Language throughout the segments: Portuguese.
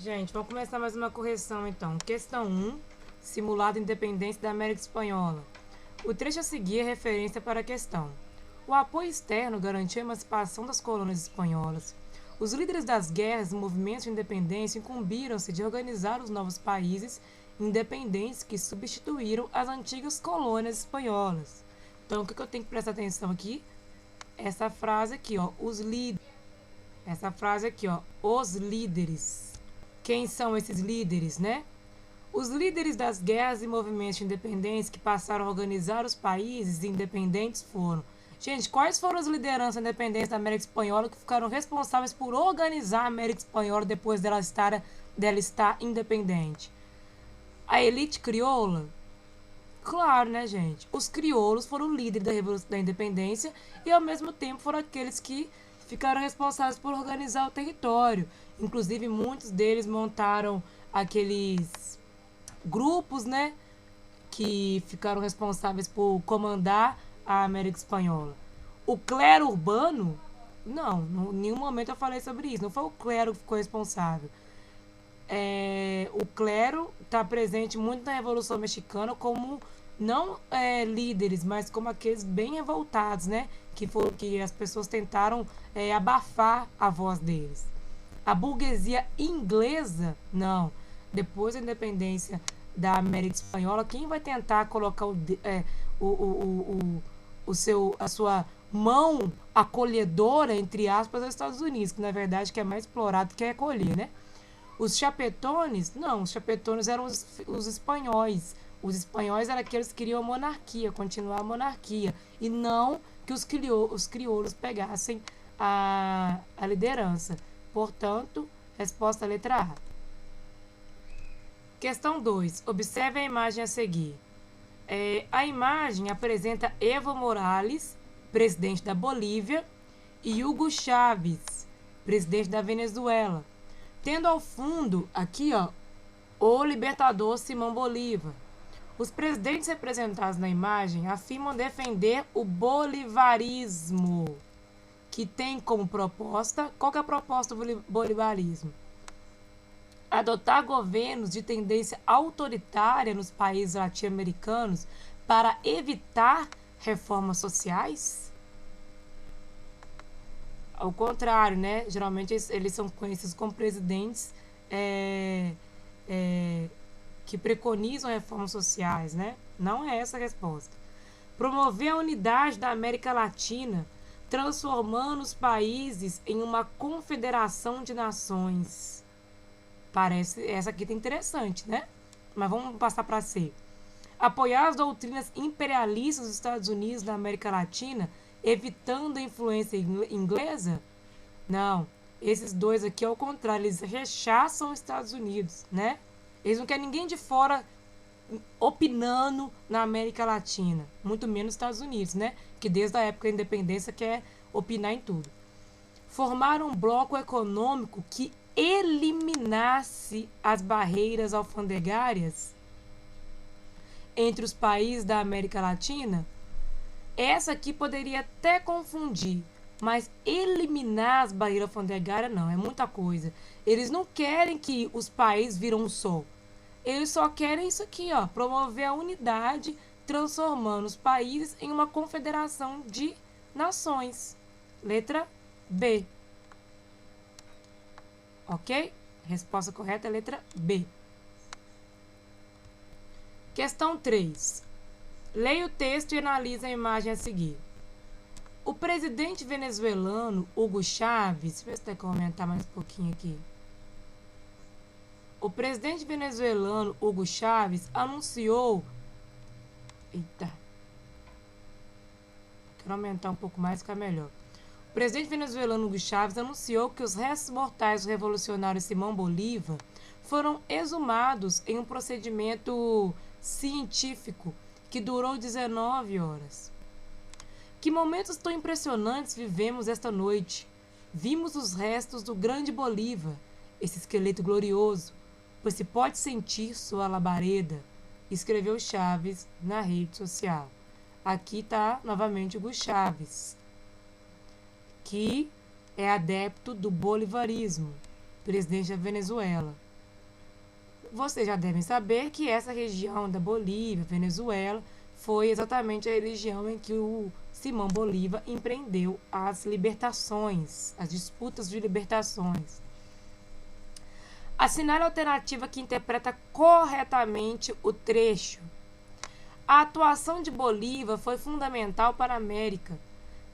Gente, vamos começar mais uma correção então. Questão 1, simulado independência da América Espanhola. O trecho a seguir é referência para a questão. O apoio externo garantiu a emancipação das colônias espanholas. Os líderes das guerras e movimentos de independência incumbiram-se de organizar os novos países independentes que substituíram as antigas colônias espanholas. Então, o que eu tenho que prestar atenção aqui? Essa frase aqui, ó, os líderes. Essa frase aqui, ó, os líderes. Quem são esses líderes, né? Os líderes das guerras e movimentos de independência que passaram a organizar os países independentes foram... Gente, quais foram as lideranças independentes da América Espanhola que ficaram responsáveis por organizar a América Espanhola depois dela estar independente? A elite crioula? Claro, né, gente? Os crioulos foram líderes da Revolução da Independência e, ao mesmo tempo, foram aqueles que ficaram responsáveis por organizar o território. Inclusive, muitos deles montaram aqueles grupos, né, que ficaram responsáveis por comandar a América Espanhola. O clero urbano, não, em nenhum momento eu falei sobre isso. Não foi o clero que ficou responsável. O clero está presente muito na Revolução Mexicana como não líderes, mas como aqueles bem revoltados, né? Que as pessoas tentaram abafar a voz deles. A burguesia inglesa, não. Depois da independência da América Espanhola, quem vai tentar colocar a sua mão acolhedora, entre aspas, aos Estados Unidos, que na verdade que é mais explorado que é acolher, né? Os chapetones, não, os chapetones eram os espanhóis. Os espanhóis eram aqueles que queriam a monarquia, continuar a monarquia, e não que os crioulos pegassem a liderança. Portanto, resposta letra A. Questão 2. Observe a imagem a seguir. A imagem apresenta Evo Morales, presidente da Bolívia, e Hugo Chávez, presidente da Venezuela. Tendo ao fundo, aqui, ó, o libertador Simão Bolívar. Os presidentes representados na imagem afirmam defender o bolivarismo, que tem como proposta... Qual que é a proposta do bolivarismo? Adotar governos de tendência autoritária nos países latino-americanos para evitar reformas sociais? Ao contrário, né? Geralmente eles são conhecidos como presidentes que preconizam reformas sociais, né? Não é essa a resposta. Promover a unidade da América Latina, transformando os países em uma confederação de nações. Parece, essa aqui tá interessante, né? Mas vamos passar para C. Apoiar as doutrinas imperialistas dos Estados Unidos na América Latina, evitando a influência inglesa? Não. Esses dois aqui, ao contrário, eles rechaçam os Estados Unidos, né? Eles não querem ninguém de fora opinando na América Latina, muito menos nos Estados Unidos, né? Que desde a época da independência quer opinar em tudo. Formar um bloco econômico que eliminasse as barreiras alfandegárias entre os países da América Latina? Essa aqui poderia até confundir, mas eliminar as barreiras alfandegárias não, é muita coisa. Eles não querem que os países viram um só. Eles só querem isso aqui, ó, promover a unidade, transformando os países em uma confederação de nações. Letra B. Ok? Resposta correta é a letra B. Questão 3. Leia o texto e analise a imagem a seguir. O presidente venezuelano Hugo Chávez... Deixa eu ver se tem que aumentar mais um pouquinho aqui. O presidente venezuelano Hugo Chávez anunciou... Eita. Quero aumentar um pouco mais, fica melhor. O presidente venezuelano Hugo Chávez anunciou que os restos mortais do revolucionário Simão Bolívar foram exumados em um procedimento científico que durou 19 horas. Que momentos tão impressionantes vivemos esta noite. Vimos os restos do grande Bolívar, esse esqueleto glorioso, pois se pode sentir sua labareda, escreveu Chávez na rede social. Aqui está novamente Hugo Chávez, que é adepto do bolivarismo, presidente da Venezuela. vocês já devem saber que essa região da Bolívia, Venezuela, foi exatamente a região em que o Simão Bolívar empreendeu as libertações, as disputas de libertações. Assinale a alternativa que interpreta corretamente o trecho. A atuação de Bolívar foi fundamental para a América,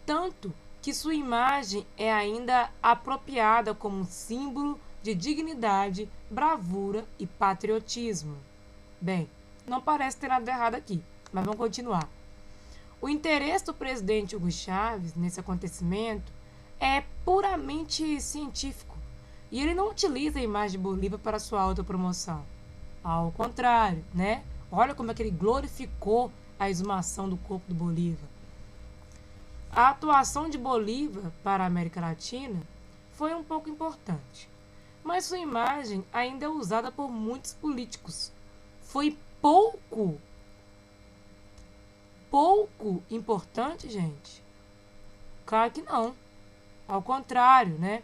tanto que sua imagem é ainda apropriada como um símbolo de dignidade, bravura e patriotismo. Bem, não parece ter nada errado aqui, mas vamos continuar. O interesse do presidente Hugo Chávez nesse acontecimento é puramente científico e ele não utiliza a imagem de Bolívar para sua autopromoção. Ao contrário, né? Olha como é que ele glorificou a exumação do corpo do Bolívar. A atuação de Bolívar para a América Latina foi um pouco importante, mas sua imagem ainda é usada por muitos políticos. Foi pouco importante, gente? Claro que não. Ao contrário, né?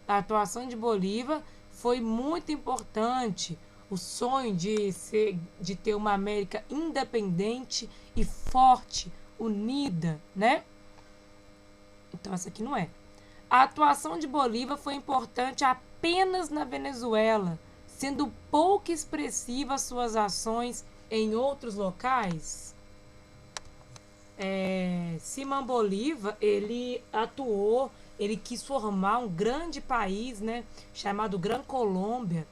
A atuação de Bolívar foi muito importante. O sonho de ter uma América independente e forte, unida, né? Então, essa aqui não é. A atuação de Bolívar foi importante apenas na Venezuela, sendo pouco expressiva suas ações em outros locais. Simão Bolívar, ele atuou, ele quis formar um grande país, né, chamado Gran Colômbia,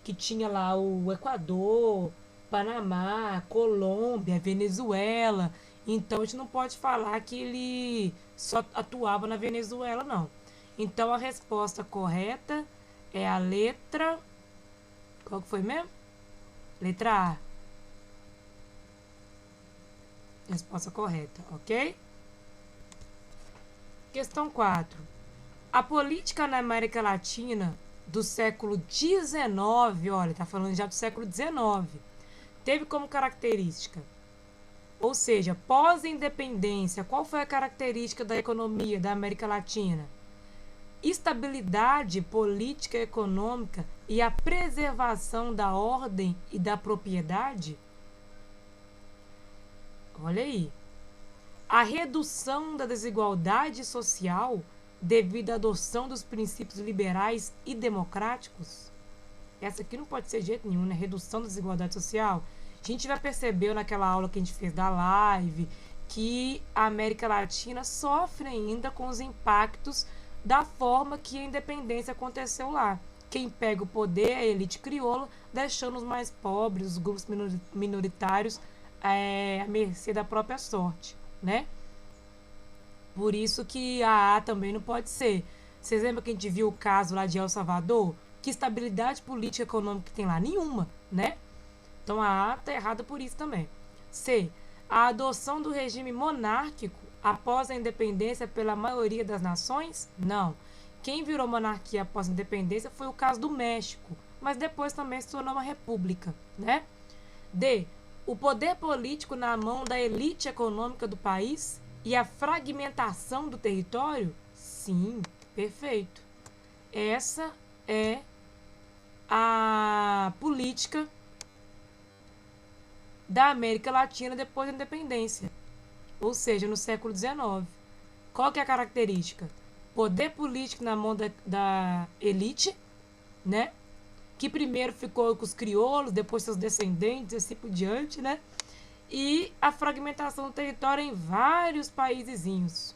que tinha lá o Equador, Panamá, Colômbia, Venezuela. Então, a gente não pode falar que ele só atuava na Venezuela, não. Então, a resposta correta é a letra... Qual que foi mesmo? Letra A. Resposta correta, ok? Questão 4. A política na América Latina do século XIX, olha, tá falando já do século XIX, teve como característica, ou seja, pós-independência, qual foi a característica da economia da América Latina? Estabilidade política e econômica e a preservação da ordem e da propriedade? Olha aí. A redução da desigualdade social devido à adoção dos princípios liberais e democráticos? Essa aqui não pode ser de jeito nenhum, né? Redução da desigualdade social. A gente já percebeu naquela aula que a gente fez da live que a América Latina sofre ainda com os impactos da forma que a independência aconteceu lá. Quem pega o poder é a elite crioula, deixando os mais pobres, os grupos minoritários, à mercê da própria sorte, né? Por isso que a A também não pode ser. Vocês lembram que a gente viu o caso lá de El Salvador? Que estabilidade política e econômica que tem lá? Nenhuma, né? Então a A está errada por isso também. C. A adoção do regime monárquico após a independência pela maioria das nações? Não. Quem virou monarquia após a independência foi o caso do México, mas depois também se tornou uma república, né? D. O poder político na mão da elite econômica do país e a fragmentação do território? Sim, perfeito. Essa é a política da América Latina depois da independência, ou seja, no século XIX. Qual que é a característica? Poder político na mão da elite, né? Que primeiro ficou com os crioulos, depois seus descendentes, assim por diante, né? E a fragmentação do território em vários paísezinhos.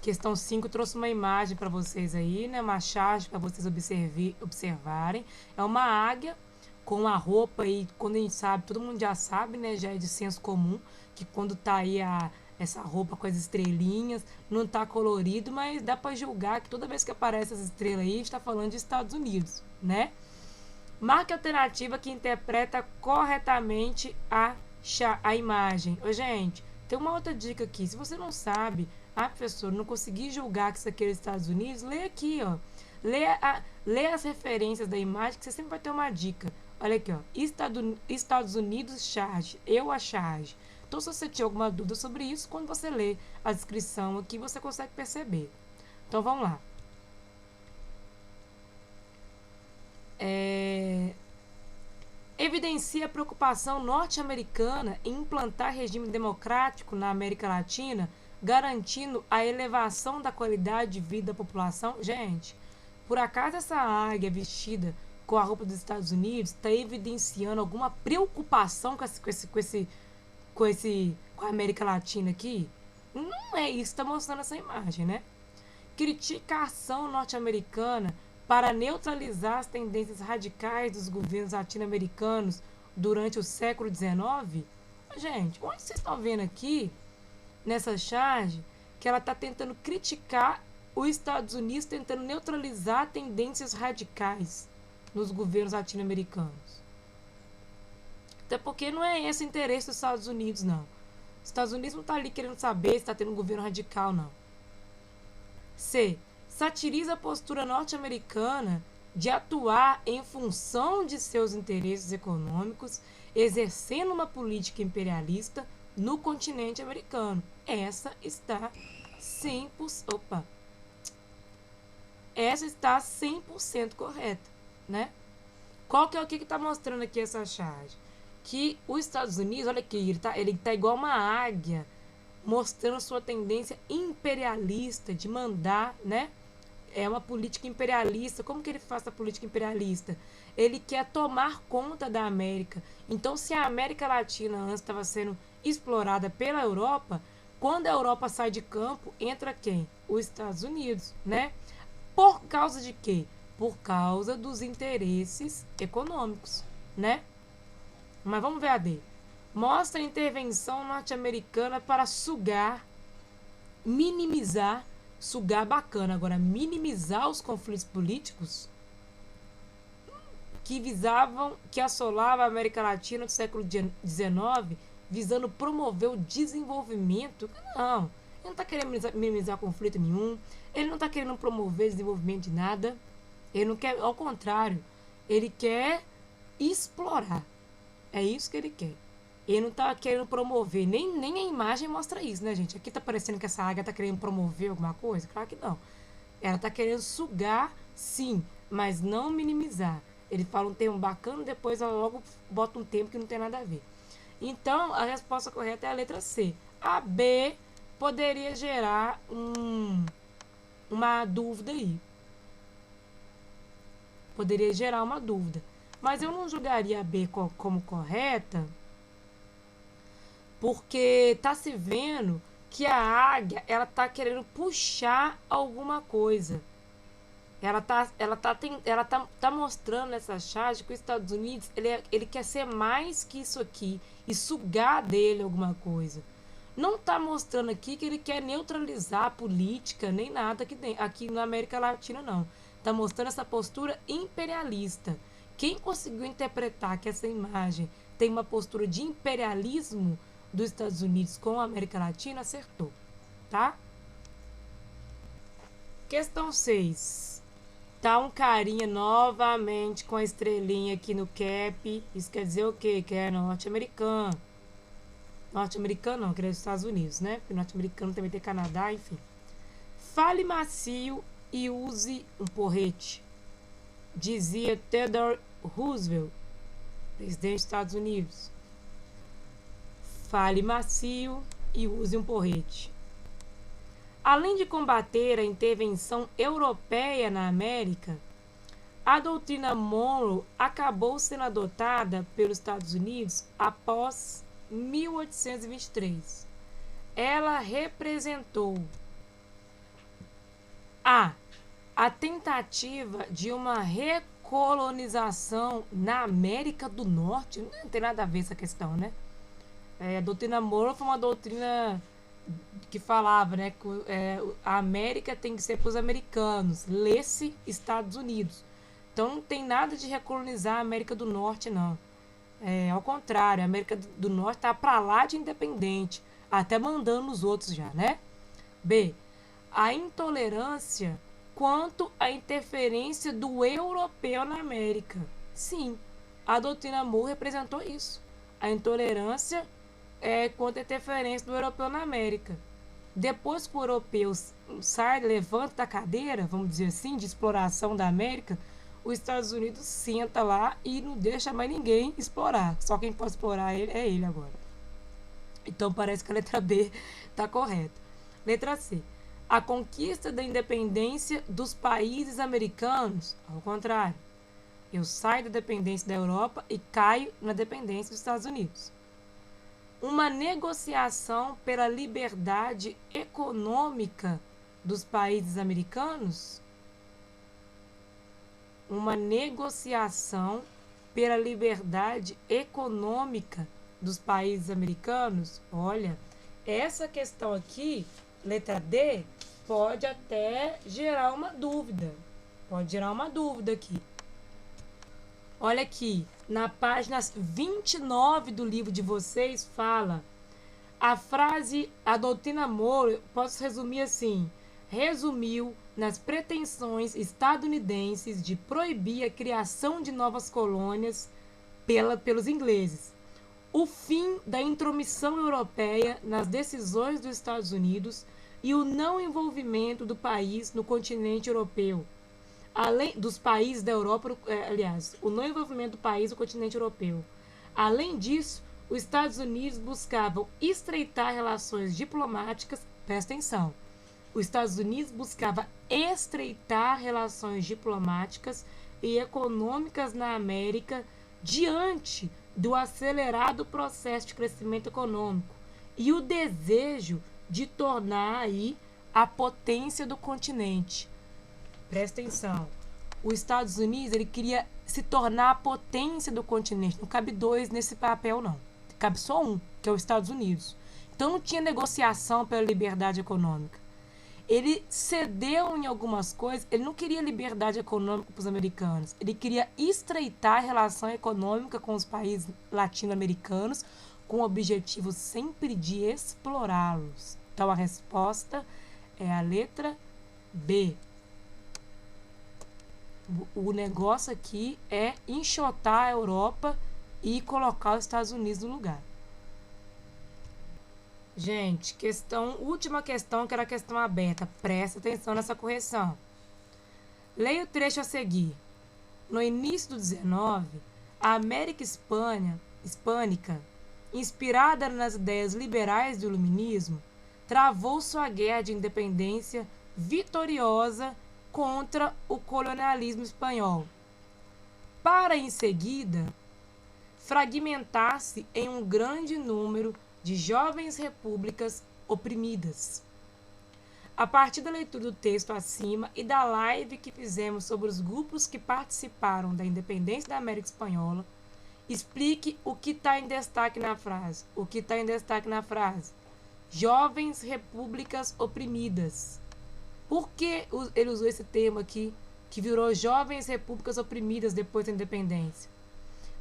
Questão 5 trouxe uma imagem para vocês aí, né? Uma charge para vocês observarem. É uma águia com a roupa aí, quando a gente sabe, todo mundo já sabe, né? Já é de senso comum, que quando tá aí essa roupa com as estrelinhas, não tá colorido, mas dá para julgar que toda vez que aparece essa estrela aí, está falando de Estados Unidos, né? Marque a alternativa que interpreta corretamente a imagem. Ô, gente, tem uma outra dica aqui. Se você não sabe, professor, não consegui julgar que isso aqui é os Estados Unidos, lê aqui, ó. Lê as referências da imagem, que você sempre vai ter uma dica. Olha aqui, ó. Estados Unidos, charge. Eu a charge. Então, se você tiver alguma dúvida sobre isso, quando você lê a descrição aqui, você consegue perceber. Então, vamos lá. evidencia a preocupação norte-americana em implantar regime democrático na América Latina, garantindo a elevação da qualidade de vida da população. Gente, por acaso essa águia vestida com a roupa dos Estados Unidos está evidenciando alguma preocupação com a América Latina aqui? Não é isso que está mostrando essa imagem, né? Critica a ação norte-americana para neutralizar as tendências radicais dos governos latino-americanos durante o século XIX. Gente, onde vocês estão vendo aqui, nessa charge, que ela está tentando criticar os Estados Unidos, tentando neutralizar tendências radicais nos governos latino-americanos. Até porque não é esse o interesse dos Estados Unidos, não. Os Estados Unidos não estão ali querendo saber se está tendo um governo radical, não. C. Satiriza a postura norte-americana de atuar em função de seus interesses econômicos, exercendo uma política imperialista no continente americano. Essa está 100%, essa está 100% correta, né? Qual que é o que está mostrando aqui essa charge? Que os Estados Unidos, olha aqui, ele tá igual uma águia, mostrando sua tendência imperialista de mandar, né? É uma política imperialista. Como que ele faz a política imperialista? Ele quer tomar conta da América. Então, se a América Latina antes estava sendo explorada pela Europa, quando a Europa sai de campo, entra quem? Os Estados Unidos, né? Por causa de quê? Por causa dos interesses econômicos, né? Mas vamos ver a D. Mostra a intervenção norte-americana para sugar, minimizar, sugar bacana, agora minimizar os conflitos políticos que assolavam a América Latina do século XIX, visando promover o desenvolvimento. Não, ele não está querendo minimizar conflito nenhum, ele não está querendo promover desenvolvimento de nada, ele não quer, ao contrário, ele quer explorar. É isso que ele quer. Ele não tá querendo promover, nem a imagem mostra isso, né, gente? Aqui tá parecendo que essa águia tá querendo promover alguma coisa? Claro que não. Ela tá querendo sugar, sim, mas não minimizar. Ele fala um termo bacana, depois ela logo bota um termo que não tem nada a ver. Então, a resposta correta é a letra C. A B poderia gerar uma dúvida aí. Poderia gerar uma dúvida. Mas eu não julgaria a B como correta, porque tá se vendo que a águia, ela tá querendo puxar alguma coisa. Ela tá mostrando nessa charge que os Estados Unidos, ele quer ser mais que isso aqui e sugar dele alguma coisa. Não tá mostrando aqui que ele quer neutralizar a política, nem nada aqui na América Latina, não. Tá mostrando essa postura imperialista. Quem conseguiu interpretar que essa imagem tem uma postura de imperialismo dos Estados Unidos com a América Latina, acertou, tá? Questão 6. Tá um carinha novamente com a estrelinha aqui no cap. Isso quer dizer o quê? Que é norte-americano. Norte-americano não, que é dos Estados Unidos, né? Porque norte-americano também tem Canadá, enfim. Fale macio e use um porrete, dizia Theodore Roosevelt, presidente dos Estados Unidos. Fale macio e use um porrete. Além de combater a intervenção europeia na América, a doutrina Monroe acabou sendo adotada pelos Estados Unidos após 1823. Ela representou a tentativa de uma recolonização na América do Norte. Não tem nada a ver essa questão, né? A doutrina Monroe foi uma doutrina que falava, né, que a América tem que ser para os americanos, lê-se Estados Unidos. Então não tem nada de recolonizar a América do Norte, não. Ao contrário, a América do Norte está para lá de independente, até mandando os outros já, né? B. A intolerância quanto à interferência do europeu na América. Sim, a doutrina Monroe representou isso. A intolerância quanto à interferência do europeu na América. Depois que o europeu levanta da cadeira, vamos dizer assim, de exploração da América, os Estados Unidos senta lá e não deixa mais ninguém explorar. Só quem pode explorar ele é ele agora. Então parece que a letra B está correta. Letra C. A conquista da independência dos países americanos, ao contrário. Eu saio da dependência da Europa e caio na dependência dos Estados Unidos. Uma negociação pela liberdade econômica dos países americanos? Uma negociação pela liberdade econômica dos países americanos? Olha, essa questão aqui, letra D, pode até gerar uma dúvida. Pode gerar uma dúvida aqui. Olha aqui, na página 29 do livro de vocês, fala a frase, a doutrina Monroe, posso resumir assim: resumiu nas pretensões estadunidenses de proibir a criação de novas colônias pelos ingleses, o fim da intromissão europeia nas decisões dos Estados Unidos e o não envolvimento do país no continente europeu. Além dos países da Europa, o não envolvimento do país no continente europeu. Além disso, os Estados Unidos buscavam estreitar relações diplomáticas, presta atenção, os Estados Unidos buscava estreitar relações diplomáticas e econômicas na América diante do acelerado processo de crescimento econômico e o desejo de tornar aí a potência do continente. Presta atenção, os Estados Unidos ele queria se tornar a potência do continente. Não cabe dois nesse papel, não. Cabe só um, que é os Estados Unidos. Então não tinha negociação pela liberdade econômica. Ele cedeu em algumas coisas, ele não queria liberdade econômica para os americanos. Ele queria estreitar a relação econômica com os países latino-americanos, com o objetivo sempre de explorá-los. Então a resposta é a letra B. O negócio aqui é enxotar a Europa e colocar os Estados Unidos no lugar. Gente, última questão, que era a questão aberta. Presta atenção nessa correção. Leia o trecho a seguir. No início do 19, a América hispânica, inspirada nas ideias liberais do iluminismo, travou sua guerra de independência vitoriosa contra o colonialismo espanhol, para em seguida fragmentar-se em um grande número de jovens repúblicas oprimidas. A partir da leitura do texto acima e da live que fizemos sobre os grupos que participaram da independência da América Espanhola, explique o que está em destaque na frase. O que está em destaque na frase? Jovens repúblicas oprimidas. Por que ele usou esse termo aqui, que virou jovens repúblicas oprimidas depois da independência?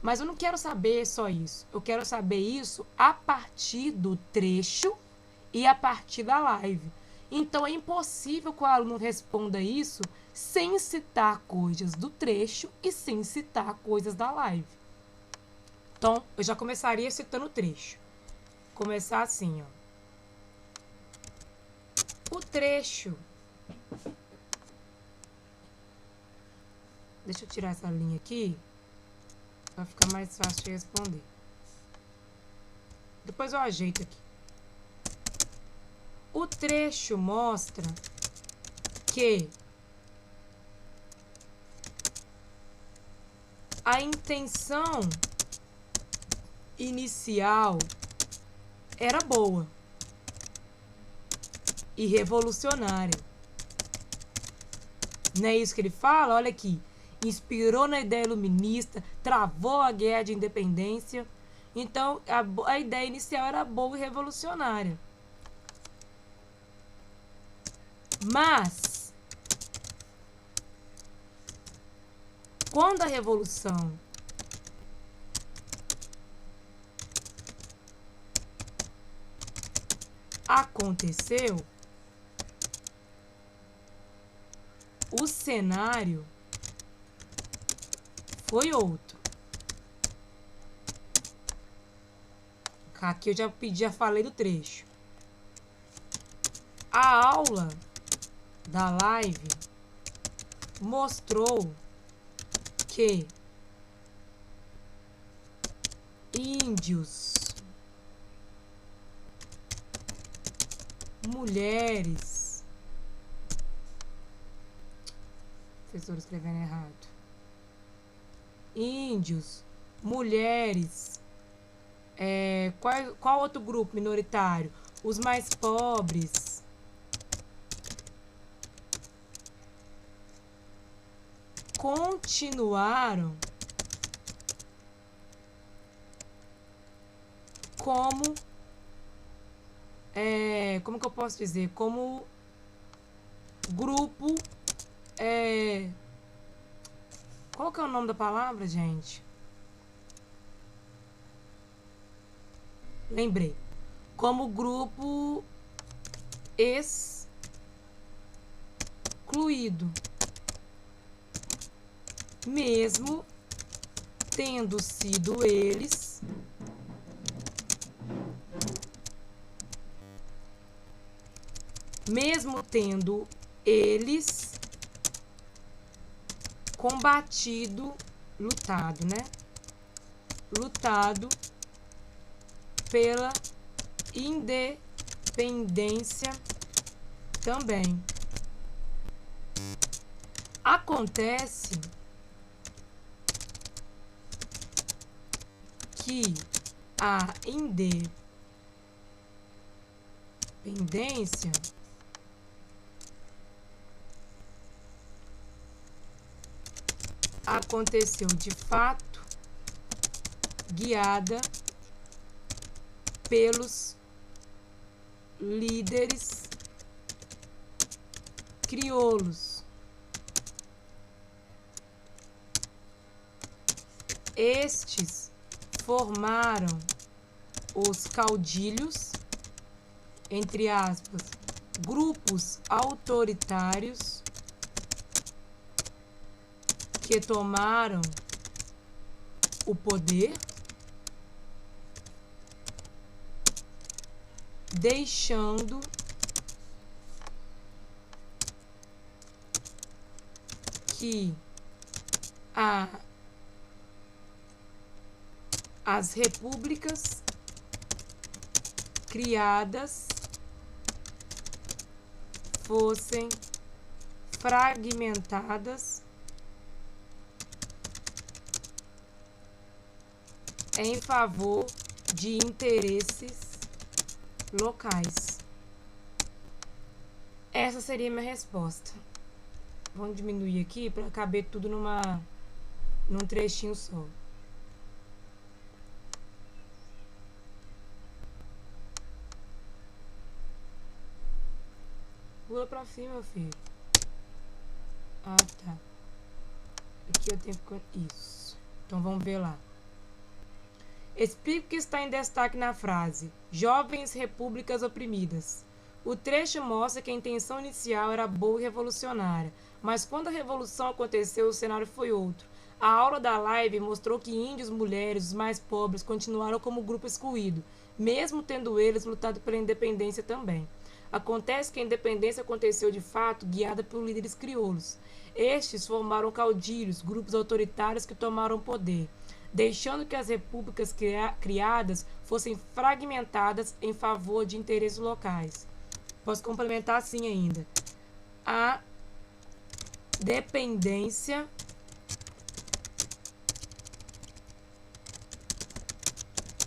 Mas eu não quero saber só isso. Eu quero saber isso a partir do trecho e a partir da live. Então, é impossível que o aluno responda isso sem citar coisas do trecho e sem citar coisas da live. Então, eu já começaria citando o trecho. Começar assim, ó. O trecho. Deixa eu tirar essa linha aqui, para ficar mais fácil de responder. Depois eu ajeito aqui. O trecho mostra que a intenção inicial era boa e revolucionária. Não é isso que ele fala? Olha aqui. Inspirou na ideia iluminista, travou a guerra de independência. Então, a ideia inicial era boa e revolucionária. Mas, quando a revolução aconteceu, o cenário foi outro. Aqui eu já falei do trecho. A aula da live mostrou que índios, mulheres, professor escrevendo errado, índios, mulheres, qual outro grupo minoritário? Os mais pobres, continuaram como que eu posso dizer? Como grupo, qual que é o nome da palavra, gente? Lembrei. Como grupo excluído, mesmo tendo sido eles combatido, lutado, né? Lutado pela independência também. Acontece que a independência aconteceu de fato guiada pelos líderes crioulos. Estes formaram os caudilhos, entre aspas, grupos autoritários que tomaram o poder, deixando que as repúblicas criadas fossem fragmentadas em favor de interesses locais. Essa seria a minha resposta. Vamos diminuir aqui para caber tudo num trechinho só. Pula pra cima, meu filho. Ah, tá. Aqui eu tenho que... Isso. Então vamos ver lá. Explique o que está em destaque na frase Jovens Repúblicas Oprimidas. O trecho mostra que a intenção inicial era boa e revolucionária, mas quando a revolução aconteceu, o cenário foi outro. A aula da live mostrou que índios, mulheres, os mais pobres continuaram como grupo excluído, mesmo tendo eles lutado pela independência também. Acontece que a independência aconteceu de fato guiada por líderes crioulos. Estes formaram caudilhos, grupos autoritários que tomaram o poder, deixando que as repúblicas criadas fossem fragmentadas em favor de interesses locais. Posso complementar assim ainda. A dependência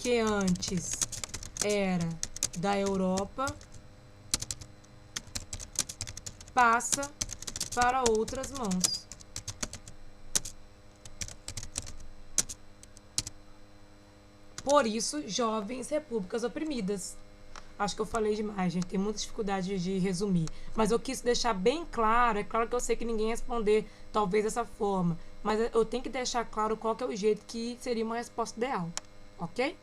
que antes era da Europa passa para outras mãos. Por isso, jovens repúblicas oprimidas. Acho que eu falei demais, gente. Tem muita dificuldade de resumir. Mas eu quis deixar bem claro. É claro que eu sei que ninguém ia responder talvez dessa forma. Mas eu tenho que deixar claro qual que é o jeito que seria uma resposta ideal. Ok?